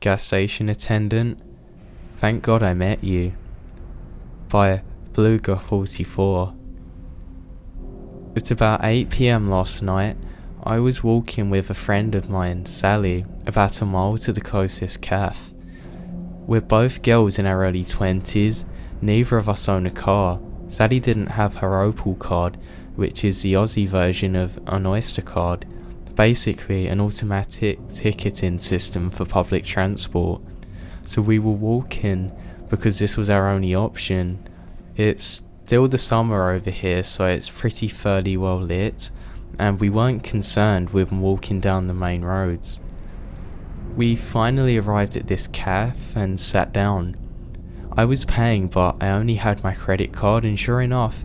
gas station attendant. Thank God I met you. By Bluger44. It's about 8 PM last night. I was walking with a friend of mine, Sally, about a mile to the closest cafe. We're both girls in our early 20s, neither of us own a car. Sally didn't have her Opal card, which is the Aussie version of an Oyster card, basically an automatic ticketing system for public transport. So we were walking because this was our only option. It's still the summer over here, so it's pretty fairly well lit, and we weren't concerned with walking down the main roads. We finally arrived at this cafe and sat down. I was paying, but I only had my credit card, and sure enough,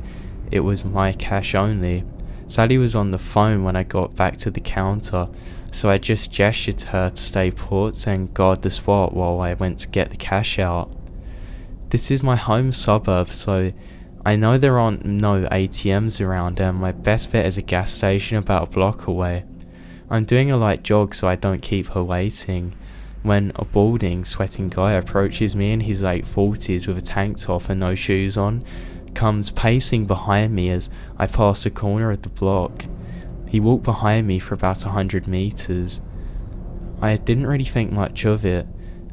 it was my cash only. Sally was on the phone when I got back to the counter, so I just gestured to her to stay put and guard the spot while I went to get the cash out. This is my home suburb, so I know there aren't no ATMs around, and my best bet is a gas station about a block away. I'm doing a light jog so I don't keep her waiting, when a balding, sweating guy approaches me in his late 40s with a tank top and no shoes on, comes pacing behind me as I pass the corner of the block. He walked behind me for about 100 meters. I didn't really think much of it.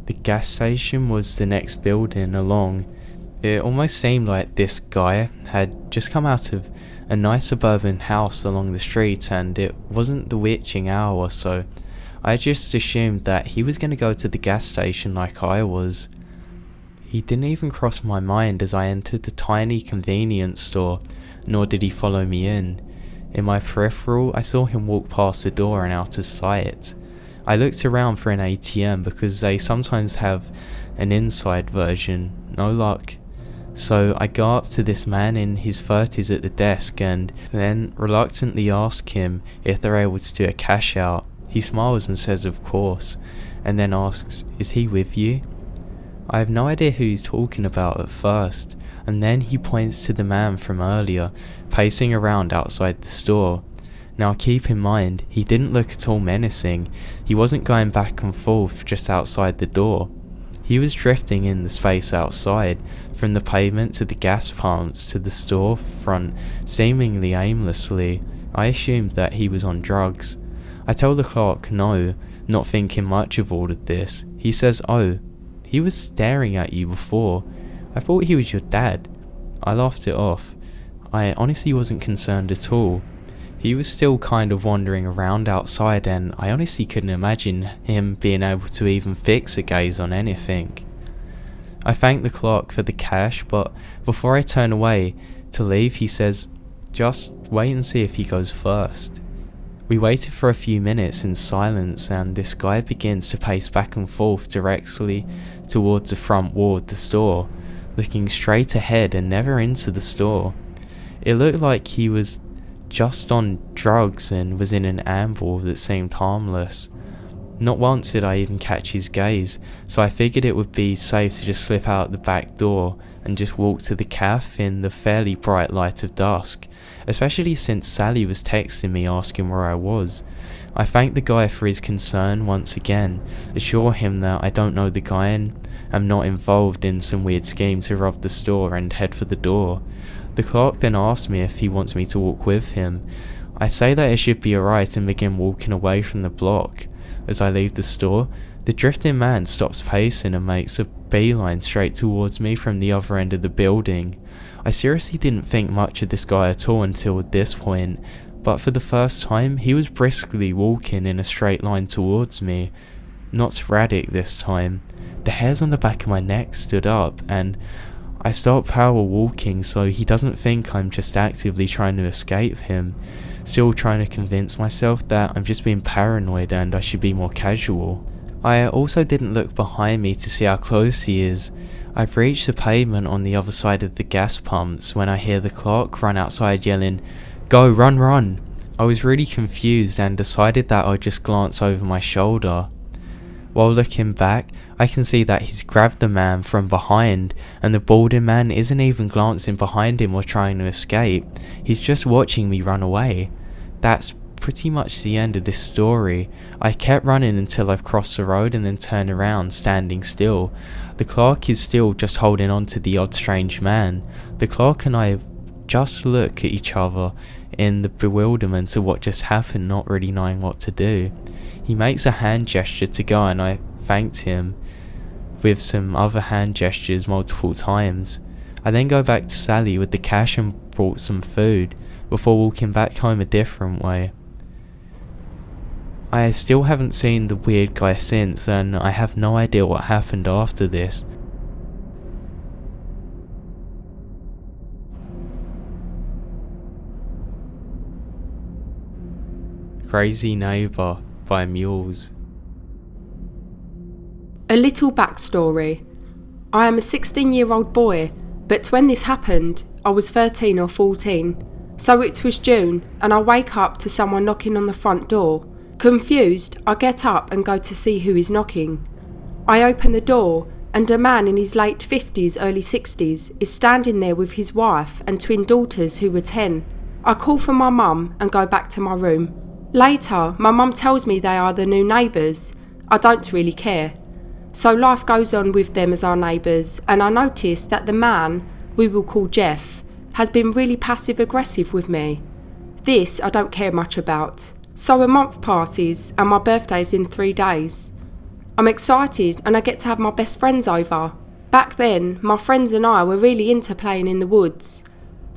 The gas station was the next building along. It almost seemed like this guy had just come out of a nice suburban house along the street, and it wasn't the witching hour, so I just assumed that he was going to go to the gas station like I was. He didn't even cross my mind as I entered the tiny convenience store, nor did he follow me in. In my peripheral, I saw him walk past the door and out of sight. I looked around for an ATM because they sometimes have an inside version. No luck. So I go up to this man in his 30s at the desk and then reluctantly ask him if they're able to do a cash out. He smiles and says of course, and then asks, "Is he with you?" I have no idea who he's talking about at first, and then he points to the man from earlier, pacing around outside the store. Now keep in mind, he didn't look at all menacing. He wasn't going back and forth just outside the door. He was drifting in the space outside, from the pavement to the gas pumps to the store front, seemingly aimlessly. I assumed that he was on drugs. I tell the clerk no, not thinking much of all of this. He says, "Oh, he was staring at you before. I thought he was your dad." I laughed it off. I honestly wasn't concerned at all. He was still kind of wandering around outside, and I honestly couldn't imagine him being able to even fix a gaze on anything. I thanked the clerk for the cash, but before I turn away to leave, he says, "Just wait and see if he goes first." We waited for a few minutes in silence, and this guy begins to pace back and forth directly towards the front wall of the store, looking straight ahead and never into the store. It looked like he was just on drugs and was in an amble that seemed harmless. Not once did I even catch his gaze, so I figured it would be safe to just slip out the back door and just walk to the cafe in the fairly bright light of dusk, especially since Sally was texting me asking where I was. I thanked the guy for his concern once again, assure him that I don't know the guy and am not involved in some weird scheme to rob the store, and head for the door. The clerk then asked me if he wants me to walk with him. I say that it should be alright and begin walking away from the block. As I leave the store, the drifting man stops pacing and makes a beeline straight towards me from the other end of the building. I seriously didn't think much of this guy at all until this point, but for the first time, he was briskly walking in a straight line towards me. Not sporadic this time. The hairs on the back of my neck stood up, and I start power walking so he doesn't think I'm just actively trying to escape him, still trying to convince myself that I'm just being paranoid and I should be more casual. I also didn't look behind me to see how close he is. I've reached the pavement on the other side of the gas pumps when I hear the clerk run outside yelling, "Go, run, run!" I was really confused and decided that I'd just glance over my shoulder. While looking back, I can see that he's grabbed the man from behind, and the balding man isn't even glancing behind him or trying to escape. He's just watching me run away. That's pretty much the end of this story. I kept running until I've crossed the road and then turned around, standing still. The clerk is still just holding on to the odd strange man. The clerk and I just look at each other in the bewilderment of what just happened, not really knowing what to do. He makes a hand gesture to go, and I thanked him with some other hand gestures multiple times. I then go back to Sally with the cash and brought some food before walking back home a different way. I still haven't seen the weird guy since, and I have no idea what happened after this. Crazy Neighbour by Mules. A little backstory. I am a 16-year-old boy, but when this happened, I was 13 or 14. So it was June, and I wake up to someone knocking on the front door. Confused, I get up and go to see who is knocking. I open the door, and a man in his late 50s, early 60s is standing there with his wife and twin daughters who were 10. I call for my mum and go back to my room. Later, my mum tells me they are the new neighbours. I don't really care. So life goes on with them as our neighbours, and I notice that the man, we will call Jeff, has been really passive aggressive with me. This I don't care much about. So a month passes and my birthday's in 3 days. I'm excited and I get to have my best friends over. Back then, my friends and I were really into playing in the woods.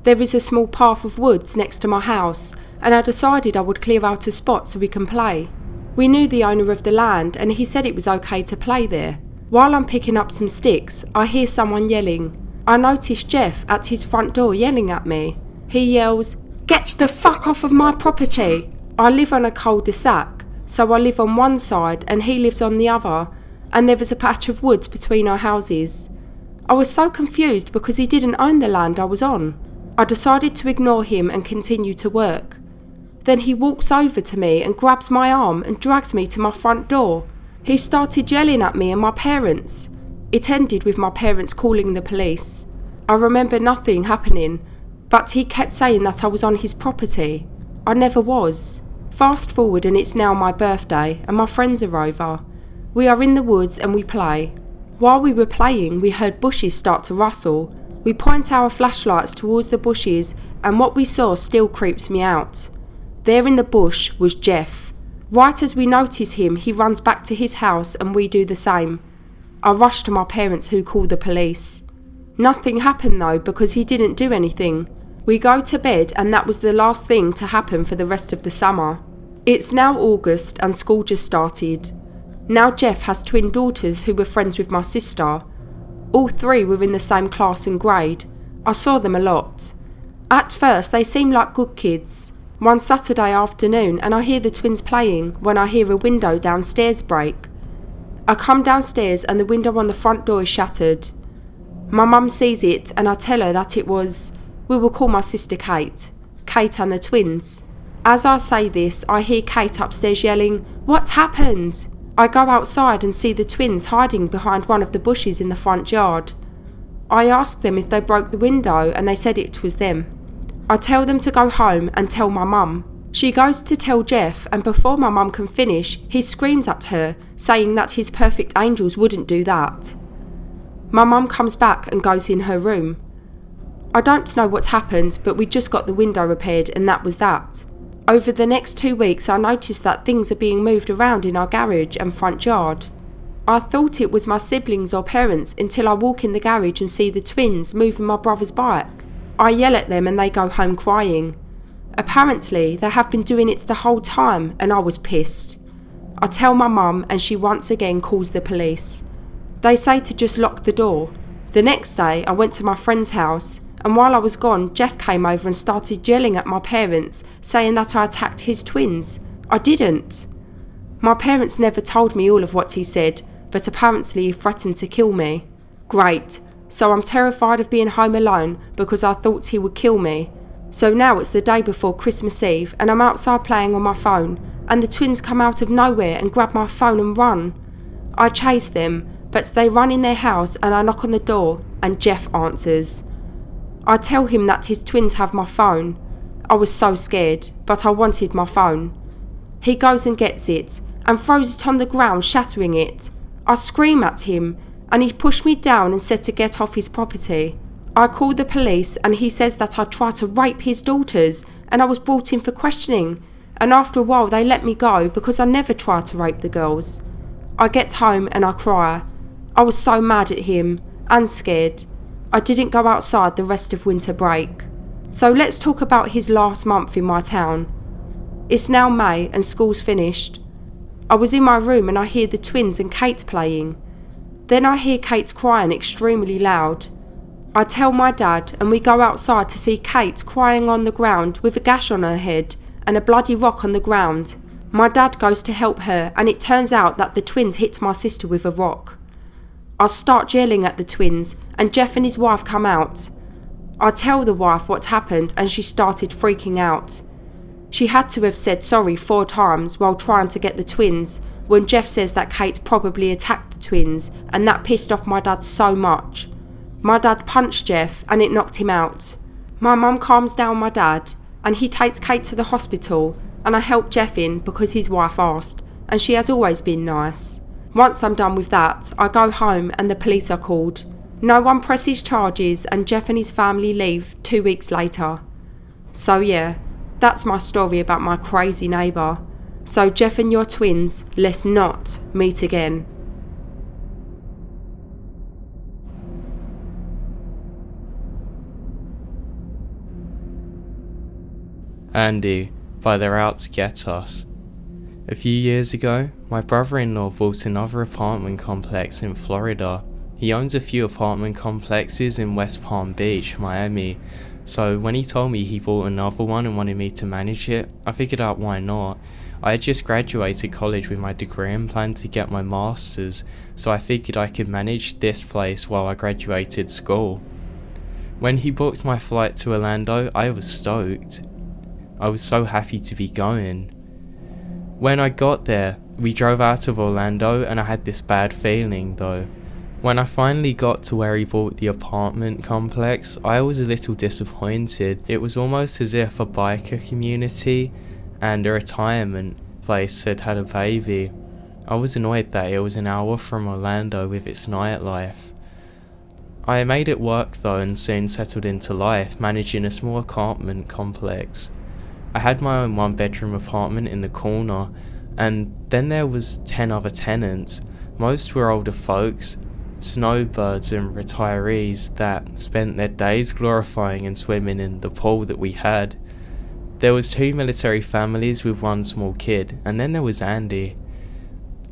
There is a small path of woods next to my house, and I decided I would clear out a spot so we can play. We knew the owner of the land and he said it was okay to play there. While I'm picking up some sticks, I hear someone yelling. I notice Jeff at his front door yelling at me. He yells, "Get the fuck off of my property!" I live on a cul-de-sac, so I live on one side and he lives on the other, and there was a patch of woods between our houses. I was so confused because he didn't own the land I was on. I decided to ignore him and continue to work. Then he walks over to me and grabs my arm and drags me to my front door. He started yelling at me and my parents. It ended with my parents calling the police. I remember nothing happening, but he kept saying that I was on his property. I never was. Fast forward and it's now my birthday and my friends are over. We are in the woods and we play. While we were playing, we heard bushes start to rustle. We point our flashlights towards the bushes and what we saw still creeps me out. There in the bush was Jeff. Right as we notice him, he runs back to his house and we do the same. I rush to my parents who call the police. Nothing happened though because he didn't do anything. We go to bed and that was the last thing to happen for the rest of the summer. It's now August and school just started. Now Jeff has twin daughters who were friends with my sister. All three were in the same class and grade. I saw them a lot. At first they seemed like good kids. One Saturday afternoon and I hear the twins playing when I hear a window downstairs break. I come downstairs and the window on the front door is shattered. My mum sees it and I tell her that it was, we will call my sister Kate and the twins. As I say this, I hear Kate upstairs yelling, "What's happened?" I go outside and see the twins hiding behind one of the bushes in the front yard. I ask them if they broke the window and they said it was them. I tell them to go home and tell my mum. She goes to tell Jeff and before my mum can finish, he screams at her, saying that his perfect angels wouldn't do that. My mum comes back and goes in her room. I don't know what happened, but we just got the window repaired and that was that. Over the next 2 weeks I noticed that things are being moved around in our garage and front yard. I thought it was my siblings or parents until I walk in the garage and see the twins moving my brother's bike. I yell at them and they go home crying. Apparently they have been doing it the whole time and I was pissed. I tell my mum and she once again calls the police. They say to just lock the door. The next day I went to my friend's house and while I was gone Jeff came over and started yelling at my parents saying that I attacked his twins. I didn't. My parents never told me all of what he said, but apparently he threatened to kill me. Great. So I'm terrified of being home alone because I thought he would kill me. So now it's the day before Christmas Eve and I'm outside playing on my phone and the twins come out of nowhere and grab my phone and run. I chase them, but they run in their house and I knock on the door and Jeff answers. I tell him that his twins have my phone. I was so scared, but I wanted my phone. He goes and gets it and throws it on the ground, shattering it. I scream at him and he pushed me down and said to get off his property. I called the police and he says that I tried to rape his daughters and I was brought in for questioning, and after a while they let me go because I never tried to rape the girls. I get home and I cry. I was so mad at him and scared. I didn't go outside the rest of winter break. So let's talk about his last month in my town. It's now May and school's finished. I was in my room and I hear the twins and Kate playing. Then I hear Kate crying extremely loud. I tell my dad and we go outside to see Kate crying on the ground with a gash on her head and a bloody rock on the ground. My dad goes to help her and it turns out that the twins hit my sister with a rock. I start yelling at the twins and Jeff and his wife come out. I tell the wife what's happened and she started freaking out. She had to have said sorry 4 times while trying to get the twins when Jeff says that Kate probably attacked the twins, and that pissed off my dad so much. My dad punched Jeff and it knocked him out. My mum calms down my dad and he takes Kate to the hospital, and I help Jeff in because his wife asked, and she has always been nice. Once I'm done with that, I go home and the police are called. No one presses charges and Jeff and his family leave 2 weeks later. So yeah, that's my story about my crazy neighbour. So Jeff and your twins, let's not meet again. Andy by theirouttogetus. A few years ago, my brother-in-law bought another apartment complex in Florida. He owns a few apartment complexes in West Palm Beach, Miami, so when he told me he bought another one and wanted me to manage it, I figured out why not. I had just graduated college with my degree and planned to get my master's, so I figured I could manage this place while I graduated school. When he booked my flight to Orlando, I was stoked. I was so happy to be going. When I got there, we drove out of Orlando and I had this bad feeling though. When I finally got to where he bought the apartment complex, I was a little disappointed. It was almost as if a biker community and a retirement place had had a baby. I was annoyed that it was an hour from Orlando with its nightlife. I made it work though and soon settled into life, managing a small apartment complex. I had my own 1-bedroom apartment in the corner, and then there was 10 other tenants. Most were older folks, snowbirds and retirees that spent their days glorifying and swimming in the pool that we had. There was 2 military families with 1 small kid, and then there was Andy.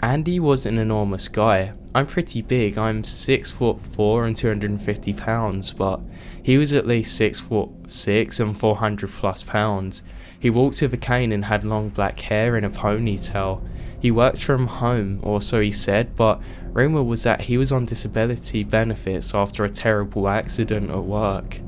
Andy was an enormous guy. I'm pretty big, I'm 6'4" and 250 pounds, but he was at least 6'6" and 400 plus pounds. He walked with a cane and had long black hair in a ponytail. He worked from home, or so he said, but rumour was that he was on disability benefits after a terrible accident at work.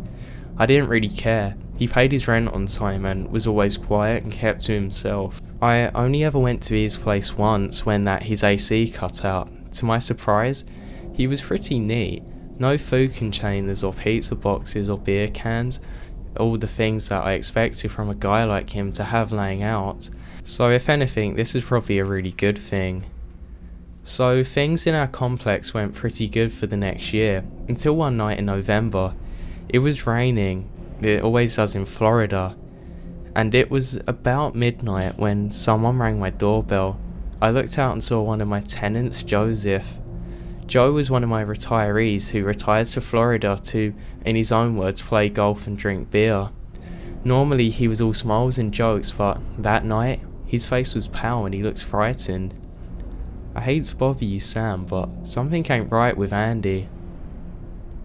I didn't really care. He paid his rent on time and was always quiet and kept to himself. I only ever went to his place once when his AC cut out. To my surprise, he was pretty neat. No food containers or pizza boxes or beer cans, all the things that I expected from a guy like him to have laying out. So if anything, this is probably a really good thing. So things in our complex went pretty good for the next year, until one night in November. It was raining, it always does in Florida, and it was about midnight when someone rang my doorbell. I looked out and saw one of my tenants, Joseph. Joe was one of my retirees who retired to Florida to, in his own words, play golf and drink beer. Normally he was all smiles and jokes, but that night his face was pale and he looked frightened. I hate to bother you, Sam, but something ain't right with Andy.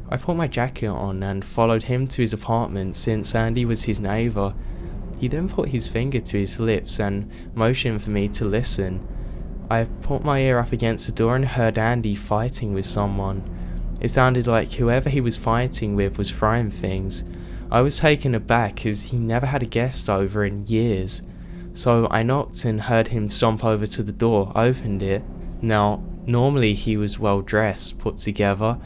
I put my jacket on and followed him to his apartment since Andy was his neighbour. He then put his finger to his lips and motioned for me to listen. I put my ear up against the door and heard Andy fighting with someone. It sounded like whoever he was fighting with was throwing things. I was taken aback as he never had a guest over in years. So I knocked and heard him stomp over to the door, opened it. Now, normally he was well dressed, put together,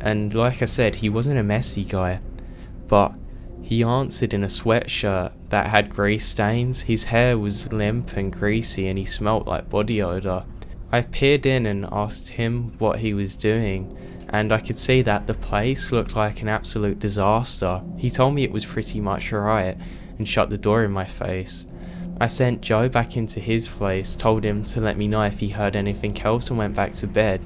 and like I said, he wasn't a messy guy. But He answered in a sweatshirt that had grease stains. His hair was limp and greasy and he smelt like body odour. I peered in and asked him what he was doing, and I could see that the place looked like an absolute disaster. He told me it was pretty much alright and shut the door in my face. I sent Joe back into his place, told him to let me know if he heard anything else, and went back to bed.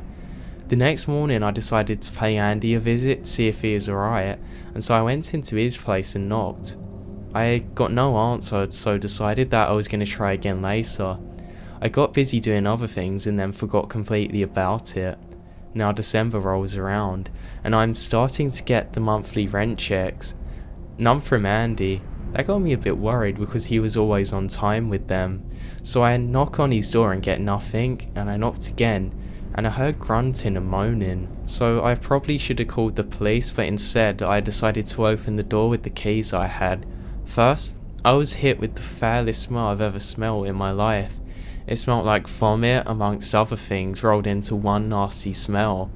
The next morning I decided to pay Andy a visit to see if he was alright, and so I went into his place and knocked. I got no answer, so decided that I was going to try again later. I got busy doing other things and then forgot completely about it. Now December rolls around, and I'm starting to get the monthly rent checks. None from Andy. That got me a bit worried because he was always on time with them. So I knock on his door and get nothing, and I knocked again, and I heard grunting and moaning. So I probably should have called the police, but instead I decided to open the door with the keys I had. First, I was hit with the foulest smell I've ever smelled in my life. It smelled like vomit amongst other things rolled into one nasty smell.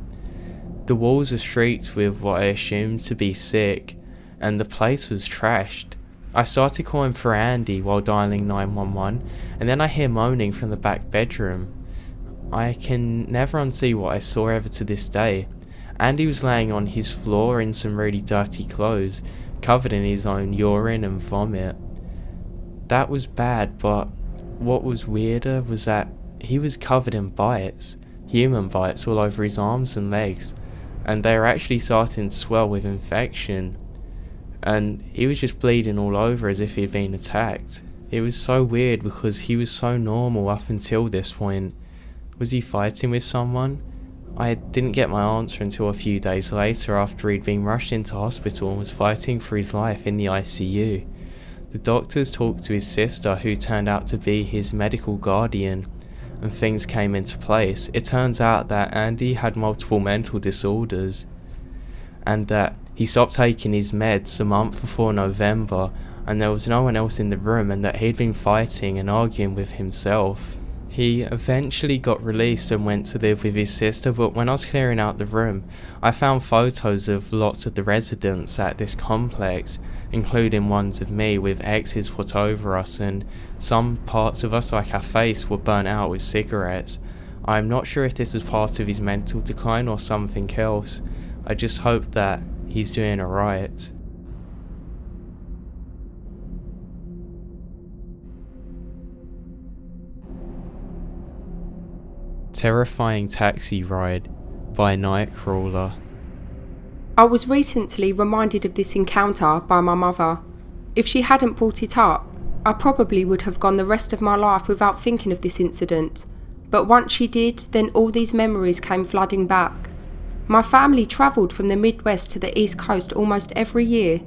The walls were streaked with what I assumed to be sick, and the place was trashed. I started calling for Andy while dialing 911, and then I hear moaning from the back bedroom. I can never unsee what I saw ever to this day. Andy was laying on his floor in some really dirty clothes, covered in his own urine and vomit. That was bad, but what was weirder was that he was covered in bites, human bites all over his arms and legs, and they were actually starting to swell with infection. And he was just bleeding all over as if he had been attacked. It was so weird because he was so normal up until this point. Was he fighting with someone? I didn't get my answer until a few days later, after he'd been rushed into hospital and was fighting for his life in the ICU. The doctors talked to his sister, who turned out to be his medical guardian, and things came into place. It turns out that Andy had multiple mental disorders, and that he stopped taking his meds a month before November, and there was no one else in the room, and that he'd been fighting and arguing with himself. He eventually got released and went to live with his sister, but when I was clearing out the room, I found photos of lots of the residents at this complex, including ones of me with X's put over us, and some parts of us, like our face, were burnt out with cigarettes. I'm not sure if this was part of his mental decline or something else. I just hope that he's doing alright. Terrifying Taxi Ride by Nightcrawler. I was recently reminded of this encounter by my mother. If she hadn't brought it up, I probably would have gone the rest of my life without thinking of this incident. But once she did, then all these memories came flooding back. My family travelled from the Midwest to the East Coast almost every year.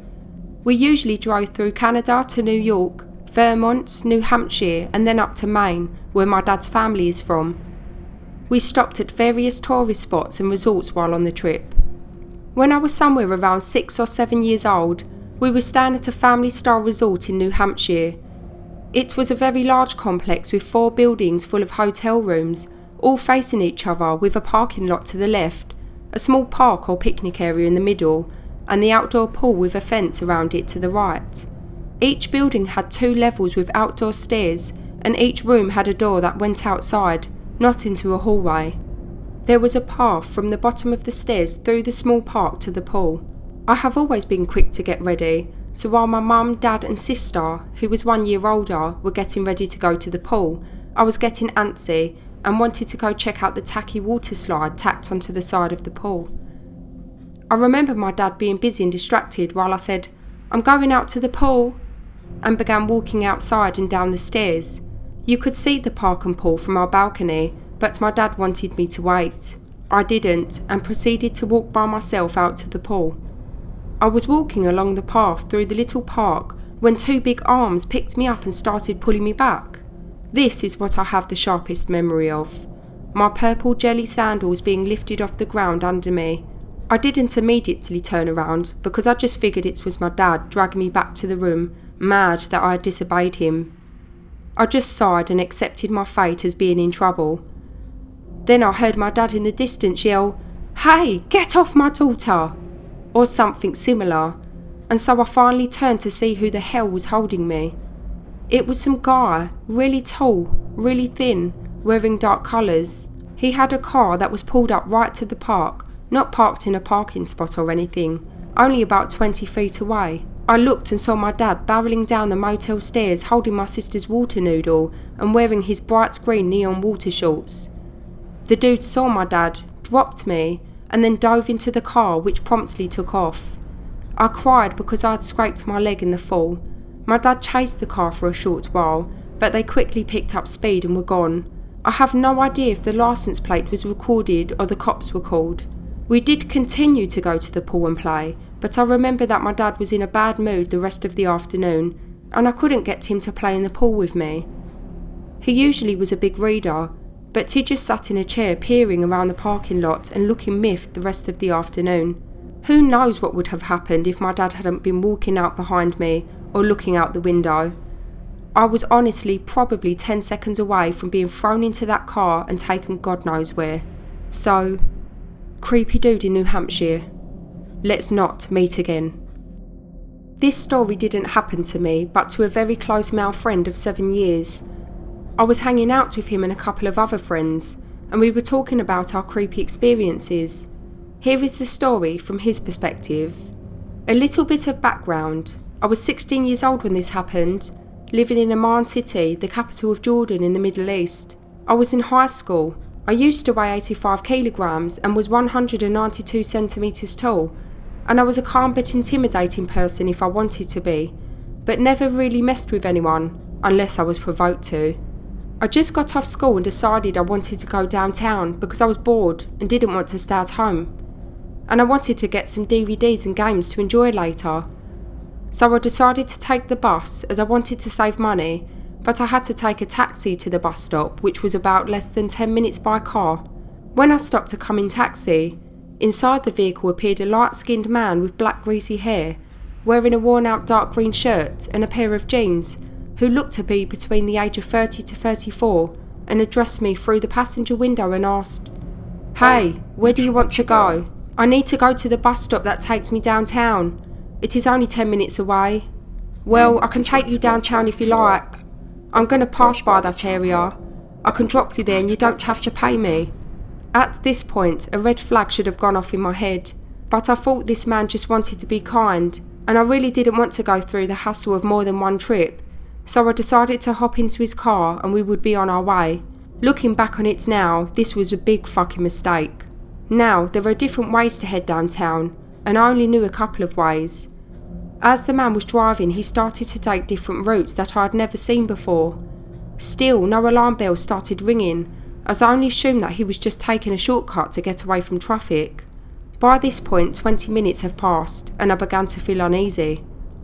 We usually drove through Canada to New York, Vermont, New Hampshire, and then up to Maine, where my dad's family is from. We stopped at various tourist spots and resorts while on the trip. When I was somewhere around 6 or 7 years old, we were staying at a family-style resort in New Hampshire. It was a very large complex with 4 buildings full of hotel rooms, all facing each other, with a parking lot to the left, a small park or picnic area in the middle, and the outdoor pool with a fence around it to the right. Each building had 2 levels with outdoor stairs, and each room had a door that went outside, not into a hallway. There was a path from the bottom of the stairs through the small park to the pool. I have always been quick to get ready, so while my mum, dad and sister, who was 1 year older, were getting ready to go to the pool, I was getting antsy and wanted to go check out the tacky water slide tacked onto the side of the pool. I remember my dad being busy and distracted while I said, "I'm going out to the pool," and began walking outside and down the stairs. You could see the park and pool from our balcony, but my dad wanted me to wait. I didn't, and proceeded to walk by myself out to the pool. I was walking along the path through the little park when 2 big arms picked me up and started pulling me back. This is what I have the sharpest memory of. My purple jelly sandals being lifted off the ground under me. I didn't immediately turn around because I just figured it was my dad dragging me back to the room, mad that I had disobeyed him. I just sighed and accepted my fate as being in trouble. Then I heard my dad in the distance yell, "Hey, get off my daughter!" or something similar. and so I finally turned to see who the hell was holding me. It was some guy, really tall, really thin, wearing dark colours. He had a car that was pulled up right to the park, not parked in a parking spot or anything, only about 20 feet away. I looked and saw my dad barrelling down the motel stairs holding my sister's water noodle and wearing his bright green neon water shorts. The dude saw my dad, dropped me, and then dove into the car, which promptly took off. I cried because I had scraped my leg in the fall. My dad chased the car for a short while, but they quickly picked up speed and were gone. I have no idea if the licence plate was recorded or the cops were called. We did continue to go to the pool and play, but I remember that my dad was in a bad mood the rest of the afternoon, and I couldn't get him to play in the pool with me. He usually was a big reader, but he just sat in a chair peering around the parking lot and looking miffed the rest of the afternoon. Who knows what would have happened if my dad hadn't been walking out behind me or looking out the window. I was honestly probably 10 seconds away from being thrown into that car and taken God knows where. So, creepy dude in New Hampshire, let's not meet again. This story didn't happen to me, but to a very close male friend of 7 years. I was hanging out with him and a couple of other friends, and we were talking about our creepy experiences. Here is the story from his perspective. A little bit of background. I was 16 years old when this happened, living in Amman City, the capital of Jordan in the Middle East. I was in high school. I used to weigh 85 kilograms and was 192 centimetres tall, and I was a calm but intimidating person if I wanted to be, but never really messed with anyone, unless I was provoked to. I just got off school and decided I wanted to go downtown because I was bored and didn't want to stay at home. And I wanted to get some DVDs and games to enjoy later. So I decided to take the bus as I wanted to save money, but I had to take a taxi to the bus stop, which was about less than 10 minutes by car. When I stopped to come in taxi, inside the vehicle appeared a light-skinned man with black greasy hair, wearing a worn-out dark green shirt and a pair of jeans, who looked to be between the age of 30 to 34, and addressed me through the passenger window and asked, "Hey, where do you want to go? I need to go to the bus stop that takes me downtown. It is only 10 minutes away." "Well, I can take you downtown if you like. I'm going to pass by that area. I can drop you there and you don't have to pay me." At this point, a red flag should have gone off in my head, but I thought this man just wanted to be kind, and I really didn't want to go through the hassle of more than one trip. So I decided to hop into his car and we would be on our way. Looking back on it now, this was a big fucking mistake. Now, there are different ways to head downtown, and I only knew a couple of ways. As the man was driving, he started to take different routes that I had never seen before. Still, no alarm bells started ringing, as I only assumed that he was just taking a shortcut to get away from traffic. By this point, 20 minutes have passed, and I began to feel uneasy.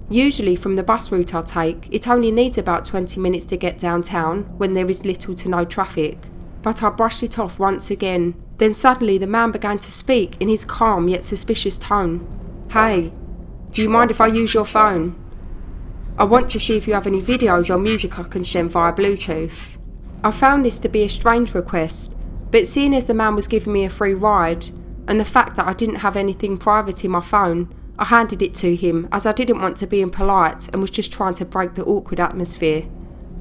Usually from the bus route I take, it only needs about 20 minutes to get downtown when there is little to no traffic. But I brushed it off once again. Then suddenly the man began to speak in his calm yet suspicious tone. "Hey, do you mind if I use your phone? I want to see if you have any videos or music I can send via Bluetooth." I found this to be a strange request, but seeing as the man was giving me a free ride, and the fact that I didn't have anything private in my phone, I handed it to him as I didn't want to be impolite and was just trying to break the awkward atmosphere.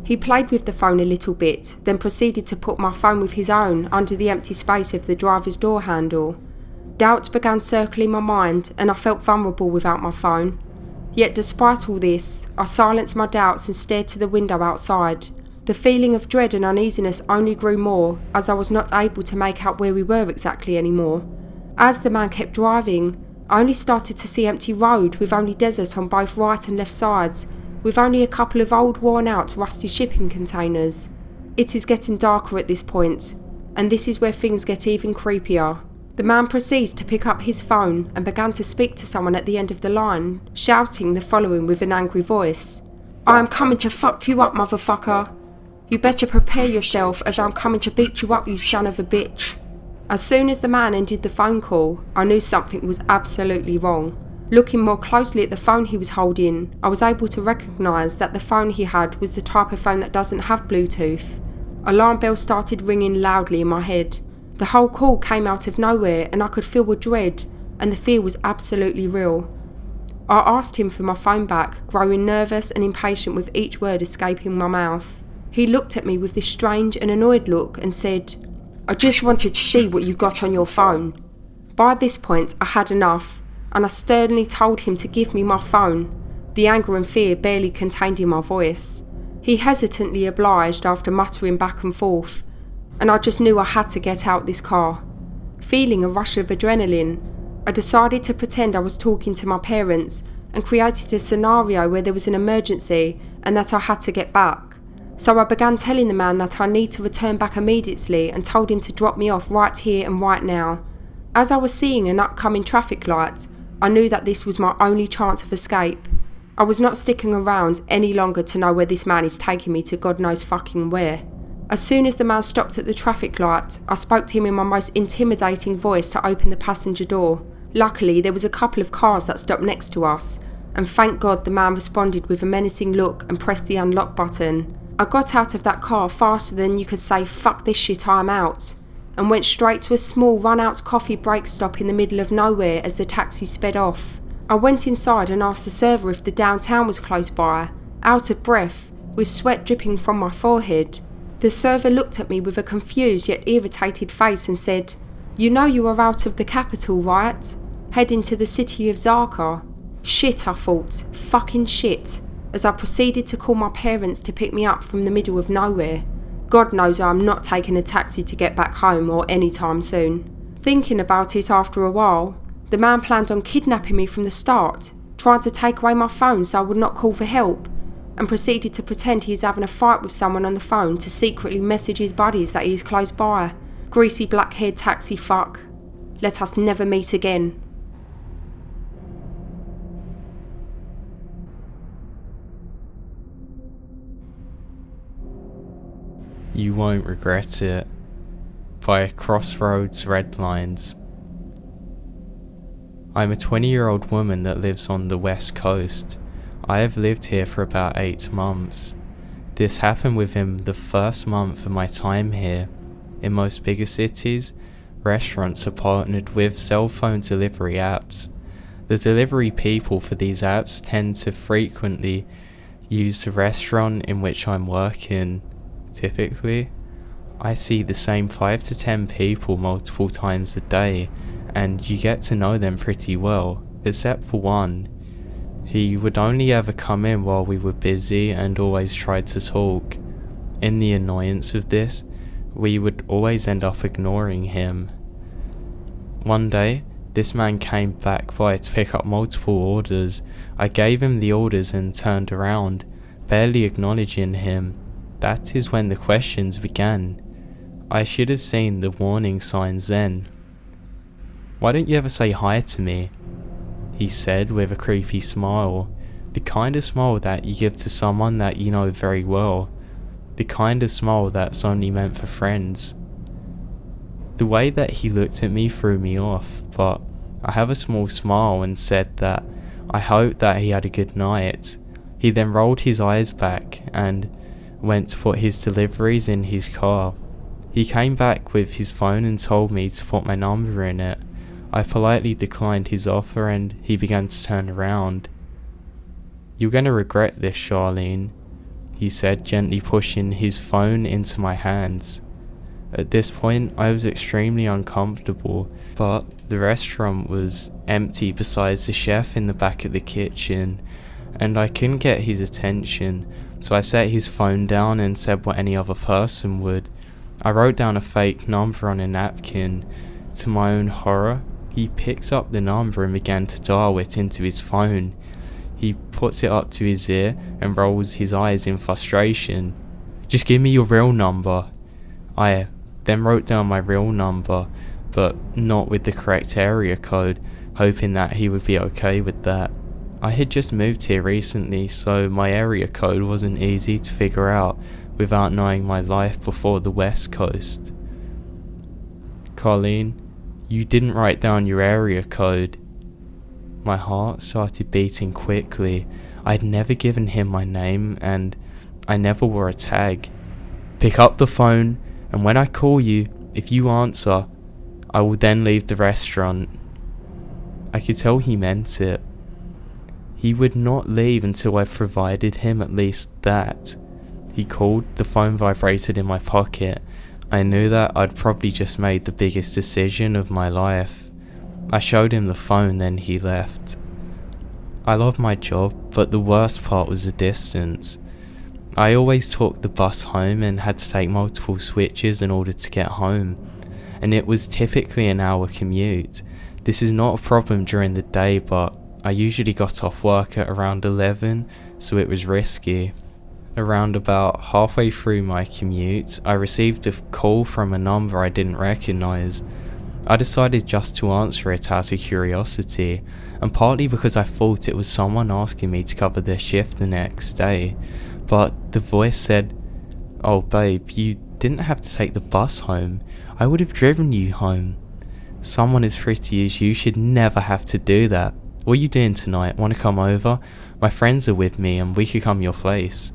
He played with the phone a little bit, then proceeded to put my phone with his own under the empty space of the driver's door handle. Doubts began circling my mind and I felt vulnerable without my phone. Yet despite all this, I silenced my doubts and stared to the window outside. The feeling of dread and uneasiness only grew more as I was not able to make out where we were exactly anymore. As the man kept driving, I only started to see empty road with only desert on both right and left sides, with only a couple of old worn-out rusty shipping containers. It is getting darker at this point, and this is where things get even creepier. The man proceeds to pick up his phone and began to speak to someone at the end of the line, shouting the following with an angry voice. "I am coming to fuck you up, motherfucker. You better prepare yourself as I'm coming to beat you up, you son of a bitch." As soon as the man ended the phone call, I knew something was absolutely wrong. Looking more closely at the phone he was holding, I was able to recognise that the phone he had was the type of phone that doesn't have Bluetooth. Alarm bells started ringing loudly in my head. The whole call came out of nowhere and I could feel the dread, and the fear was absolutely real. I asked him for my phone back, growing nervous and impatient with each word escaping my mouth. He looked at me with this strange and annoyed look and said, "I just wanted to see what you got on your phone." By this point, I had enough, and I sternly told him to give me my phone, the anger and fear barely contained in my voice. He hesitantly obliged after muttering back and forth, and I just knew I had to get out this car. Feeling a rush of adrenaline, I decided to pretend I was talking to my parents and created a scenario where there was an emergency and that I had to get back. So I began telling the man that I need to return back immediately and told him to drop me off right here and right now. As I was seeing an upcoming traffic light, I knew that this was my only chance of escape. I was not sticking around any longer to know where this man is taking me to God knows fucking where. As soon as the man stopped at the traffic light, I spoke to him in my most intimidating voice to open the passenger door. Luckily, there was a couple of cars that stopped next to us, and thank God the man responded with a menacing look and pressed the unlock button. I got out of that car faster than you could say "fuck this shit, I'm out," and went straight to a small run-out coffee break stop in the middle of nowhere as the taxi sped off. I went inside and asked the server if the downtown was close by, out of breath, with sweat dripping from my forehead. The server looked at me with a confused yet irritated face and said, "You know you are out of the capital, right? Heading to the city of Zarka." Shit, I thought. Fucking shit. As I proceeded to call my parents to pick me up from the middle of nowhere. God knows I am not taking a taxi to get back home or any time soon. Thinking about it after a while, the man planned on kidnapping me from the start, trying to take away my phone so I would not call for help, and proceeded to pretend he is having a fight with someone on the phone to secretly message his buddies that he is close by. Greasy black-haired taxi fuck. Let us never meet again. You Won't Regret It by Crossroadsredlines. I'm a 20-year-old woman that lives on the west coast. I have lived here for about 8 months. This happened within the first month of my time here. In most bigger cities, restaurants are partnered with cell phone delivery apps. The delivery people for these apps tend to frequently use the restaurant in which I'm working. Typically, I see the same 5 to 10 people multiple times a day, and you get to know them pretty well, except for one. He would only ever come in while we were busy and always tried to talk. In the annoyance of this, we would always end up ignoring him. One day, this man came back by to pick up multiple orders. I gave him the orders and turned around, barely acknowledging him. That is when the questions began. I should have seen the warning signs then. "Why don't you ever say hi to me?" he said with a creepy smile. The kind of smile that you give to someone that you know very well. The kind of smile that's only meant for friends. The way that he looked at me threw me off, but I have a small smile and said that I hoped that he had a good night. He then rolled his eyes back and went to put his deliveries in his car. He came back with his phone and told me to put my number in it. I politely declined his offer and he began to turn around. "You're going to regret this, Charlene," he said, gently pushing his phone into my hands. At this point, I was extremely uncomfortable, but the restaurant was empty besides the chef in the back of the kitchen, and I couldn't get his attention. So I set his phone down and said what any other person would. I wrote down a fake number on a napkin. To my own horror, he picked up the number and began to dial it into his phone. He puts it up to his ear and rolls his eyes in frustration. "Just give me your real number." I then wrote down my real number, but not with the correct area code, hoping that he would be okay with that. I had just moved here recently, so my area code wasn't easy to figure out without knowing my life before the West Coast. "Colleen, you didn't write down your area code." My heart started beating quickly. I'd never given him my name, and I never wore a tag. "Pick up the phone, and when I call you, if you answer, I will then leave the restaurant." I could tell he meant it. He would not leave until I provided him at least that. He called, the phone vibrated in my pocket. I knew that I'd probably just made the biggest decision of my life. I showed him the phone, then he left. I loved my job, but the worst part was the distance. I always took the bus home and had to take multiple switches in order to get home, and it was typically an hour commute. This is not a problem during the day, but I usually got off work at around 11, so it was risky. Around about halfway through my commute, I received a call from a number I didn't recognise. I decided just to answer it out of curiosity, and partly because I thought it was someone asking me to cover their shift the next day, but the voice said, "Oh babe, you didn't have to take the bus home. I would have driven you home. Someone as pretty as you should never have to do that. What are you doing tonight? Want to come over? My friends are with me and we could come your place."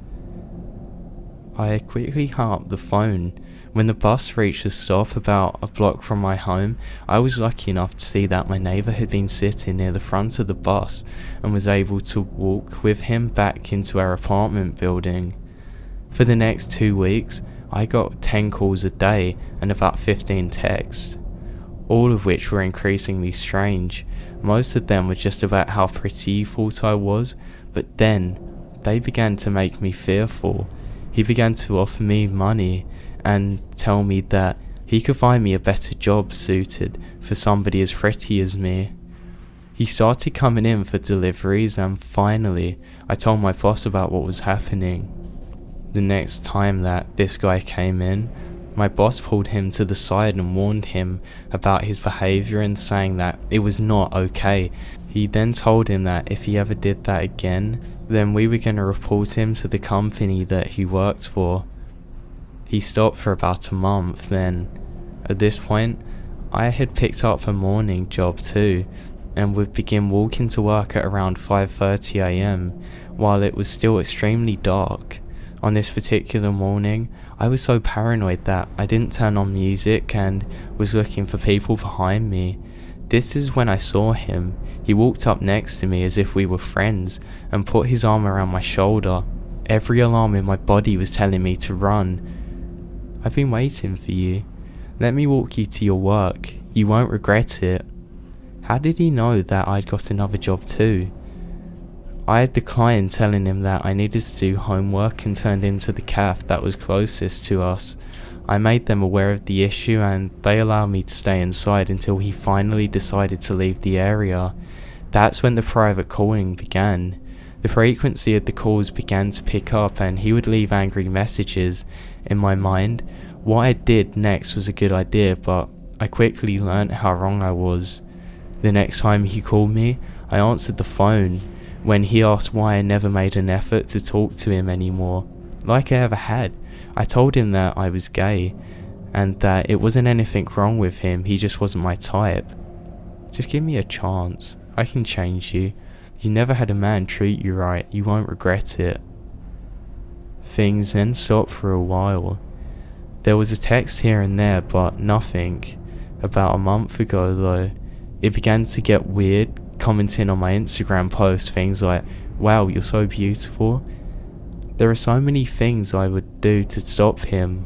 I quickly hung up the phone. When the bus reached a stop about a block from my home, I was lucky enough to see that my neighbour had been sitting near the front of the bus and was able to walk with him back into our apartment building. For the next 2 weeks, I got 10 calls a day and about 15 texts, all of which were increasingly strange. Most of them were just about how pretty he thought I was, but then they began to make me fearful. He began to offer me money and tell me that he could find me a better job suited for somebody as pretty as me. He started coming in for deliveries, and finally I told my boss about what was happening. The next time that this guy came in, my boss pulled him to the side and warned him about his behaviour and saying that it was not okay. He then told him that if he ever did that again, then we were going to report him to the company that he worked for. He stopped for about a month then. At this point, I had picked up a morning job too, and would begin walking to work at around 5:30 AM while it was still extremely dark. On this particular morning, I was so paranoid that I didn't turn on music and was looking for people behind me. This is when I saw him. He walked up next to me as if we were friends and put his arm around my shoulder. Every alarm in my body was telling me to run. "I've been waiting for you. Let me walk you to your work. You won't regret it." How did he know that I'd got another job too? I had declined telling him that I needed to do homework and turned into the cafe that was closest to us. I made them aware of the issue and they allowed me to stay inside until he finally decided to leave the area. That's when the private calling began. The frequency of the calls began to pick up and he would leave angry messages. In my mind, what I did next was a good idea, but I quickly learnt how wrong I was. The next time he called me, I answered the phone. When he asked why I never made an effort to talk to him anymore, like I ever had, I told him that I was gay, and that it wasn't anything wrong with him, he just wasn't my type. "Just give me a chance, I can change you. You never had a man treat you right, you won't regret it." Things then stopped for a while. There was a text here and there, but nothing. About a month ago though, it began to get weird, commenting on my Instagram posts things like, "Wow, you're so beautiful." There are so many things I would do to stop him,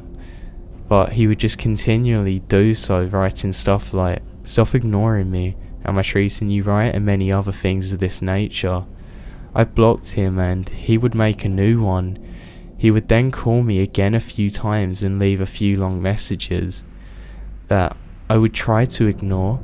but he would just continually do so, writing stuff like, "Stop ignoring me, am I treating you right?" and many other things of this nature. I blocked him and he would make a new one. He would then call me again a few times and leave a few long messages that I would try to ignore.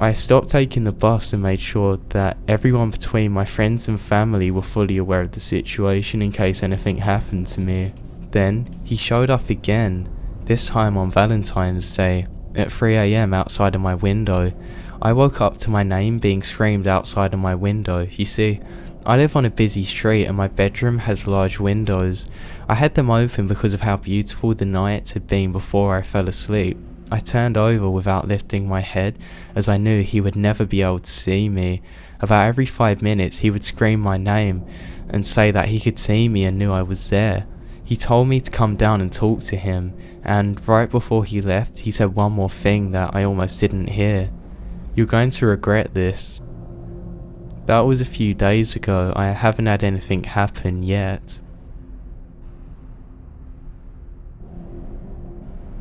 I stopped taking the bus and made sure that everyone between my friends and family were fully aware of the situation in case anything happened to me. Then he showed up again, this time on Valentine's Day, at 3 AM outside of my window. I woke up to my name being screamed outside of my window. You see, I live on a busy street and my bedroom has large windows. I had them open because of how beautiful the night had been before I fell asleep. I turned over without lifting my head as I knew he would never be able to see me. About every 5 minutes he would scream my name and say that he could see me and knew I was there. He told me to come down and talk to him, and right before he left he said one more thing that I almost didn't hear. "You're going to regret this." That was a few days ago. I haven't had anything happen yet.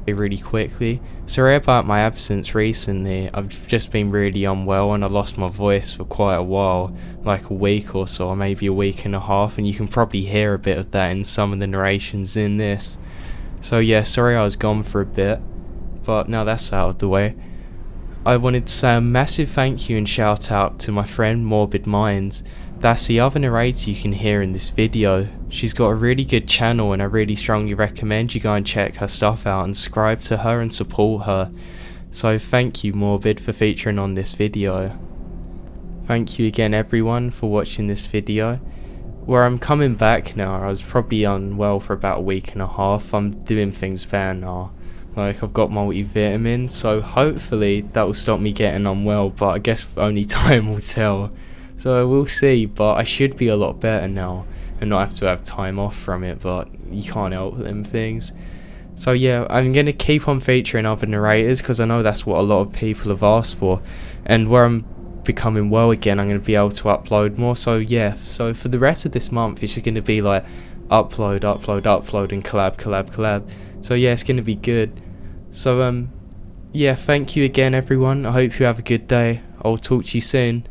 Really quickly, sorry about my absence recently. I've just been really unwell and I lost my voice for quite a while, like a week or so, or maybe a week and a half, and you can probably hear a bit of that in some of the narrations in this. So yeah, sorry I was gone for a bit, but now that's out of the way. I wanted to say a massive thank you and shout out to my friend Morbid Minds. That's the other narrator you can hear in this video. She's got a really good channel and I really strongly recommend you go and check her stuff out and subscribe to her and support her. So thank you Morbid for featuring on this video. Thank you again everyone for watching this video. Where I'm coming back now, I was probably unwell for about a week and a half. I'm doing things better now. Like, I've got multivitamins, so hopefully that will stop me getting unwell, but I guess only time will tell. So we'll see, but I should be a lot better now and not have to have time off from it, but you can't help them things. So yeah, I'm going to keep on featuring other narrators because I know that's what a lot of people have asked for, and where I'm becoming well again, I'm going to be able to upload more. So yeah, so for the rest of this month it's just going to be like upload and collab. So yeah, it's going to be good. So yeah, thank you again everyone. I hope you have a good day. I'll talk to you soon.